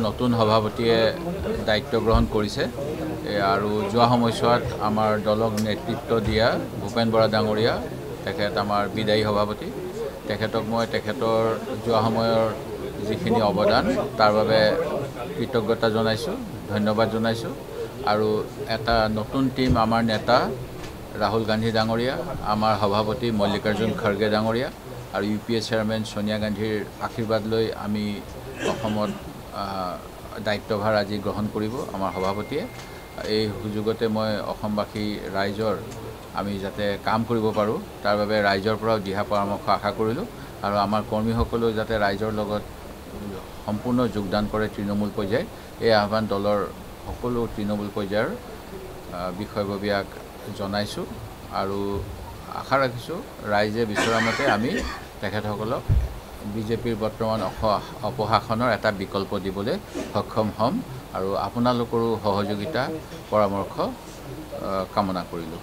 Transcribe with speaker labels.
Speaker 1: নতুন সভাপতিয়ে দায়িত্ব গ্ৰহণ কৰিছে আৰু যোৱা সময়ছোৱাত আমাৰ দলক নেতৃত্ব দিয়া ভূপেন বৰা ডাঙৰীয়া তেখেত আমাৰ বিদায়ী সভাপতি তেখেতক মই তেখেতৰ যোৱা সময়ৰ যিখিনি অৱদান তাৰ বাবে কৃতজ্ঞতা জনাইছোঁ ধন্যবাদ জনাইছোঁ আৰু এটা নতুন টিম আমাৰ নেতা ৰাহুল গান্ধী ডাঙৰীয়া আমাৰ সভাপতি মল্লিকাৰ্জুন খৰ্গে ডাঙৰীয়া আৰু UPA চেয়াৰমেন সোনিয়া গান্ধীৰ আশীৰ্বাদ লৈ আমি অসমত দায়িত্বভাৰ আজি গ্ৰহণ কৰিব আমাৰ সভাপতিয়ে এই সুযোগতে মই অসমবাসী ৰাইজৰ আমি যাতে কাম কৰিব পাৰোঁ তাৰ বাবে ৰাইজৰ পৰাও দিহা পৰামৰ্শ আশা কৰিলোঁ আৰু আমাৰ কৰ্মীসকলেও যাতে ৰাইজৰ লগত সম্পূৰ্ণ যোগদান কৰে তৃণমূল পৰ্যায়ত এই আহ্বান দলৰ সকলো তৃণমূল পৰ্যায়ৰ বিষয়ববীয়াক জনাইছোঁ আৰু আশা ৰাখিছোঁ ৰাইজে বিচৰা মতে আমি তেখেতসকলক বিজেপিৰ বৰ্তমান অপশাসনৰ এটা বিকল্প দিবলৈ সক্ষম হ'ম আৰু আপোনালোকৰো সহযোগিতা পৰামৰ্শ কামনা কৰিলোঁ।